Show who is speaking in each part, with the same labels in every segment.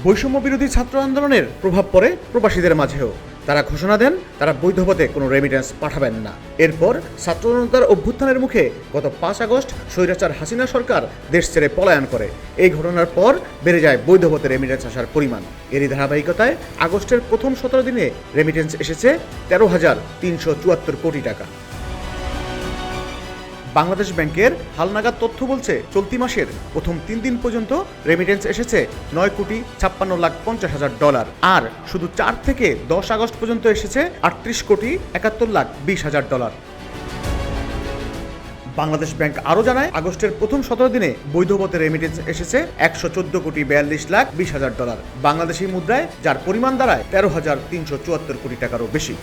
Speaker 1: বৈষম্য বিরোধী ছাত্র আন্দোলনের প্রভাব পড়ে প্রবাসীদের মাঝেও। তারা ঘোষণা দেন তারা বৈধ পথে কোনো রেমিটেন্স পাঠাবেন না। এরপর ছাত্র জনতার অভ্যুত্থানের মুখে গত ৫ আগস্ট স্বৈরাচার হাসিনা সরকার দেশ ছেড়ে পলায়ন করে। এই ঘটনার পর বেড়ে যায় বৈধ পথে রেমিটেন্স আসার পরিমাণ। এরই ধারাবাহিকতায় আগস্টের প্রথম ১৭ দিনে রেমিটেন্স এসেছে ১৩,৩৭৪ কোটি টাকা। বাংলাদেশ ব্যাংকের হালনাগাদ তথ্য বলছে, চলতি মাসের প্রথম ৩ দিন পর্যন্ত রেমিটেন্স এসেছে $৯,৫৬,০০০ আর শুধু ৪ থেকে ১০ আগস্ট পর্যন্ত এসেছে $৩৮,৭১,২০,০০০। বাংলাদেশ ব্যাংক আরও জানায়, আগস্টের প্রথম ১৭ দিনে বৈধ পথে রেমিটেন্স এসেছে $১১,৪২,৪২,২০,০০০, বাংলাদেশি মুদ্রায়, যার পরিমাণ দাঁড়ায় $১৩,৩৭৪ কোটি টাকারও বেশি।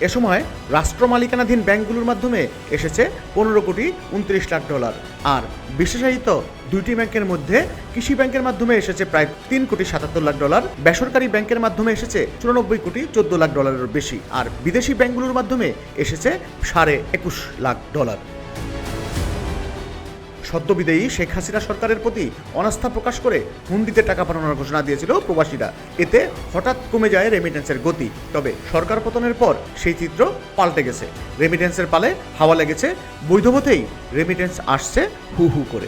Speaker 1: এ সময় রাষ্ট্র মালিকানাধীন ব্যাংকগুলোর মাধ্যমে এসেছে $১৫,২৯,০০,০০০ আর বিশেষায়িত দুইটি ব্যাংকের মধ্যে কৃষি ব্যাংকের মাধ্যমে এসেছে প্রায় $৩,৭৭,০০,০০০, বেসরকারি ব্যাংকের মাধ্যমে এসেছে $৯৪,১৪,০০,০০০-এর বেশি, আর বিদেশি ব্যাংকগুলোর মাধ্যমে এসেছে $২১,৫০,০০,০০০। সদ্যবিদায়ী শেখ হাসিনা সরকারের প্রতি অনাস্থা প্রকাশ করে হুন্ডিতে টাকা পাঠানোর ঘোষণা দিয়েছিল প্রবাসীরা। এতে হঠাৎ কমে যায় রেমিটেন্সের গতি। তবে সরকার পতনের পর সেই চিত্র পাল্টে গেছে। রেমিটেন্সের পালে হাওয়া লেগেছে, বৈধ পথেই রেমিটেন্স আসছে হু হু করে।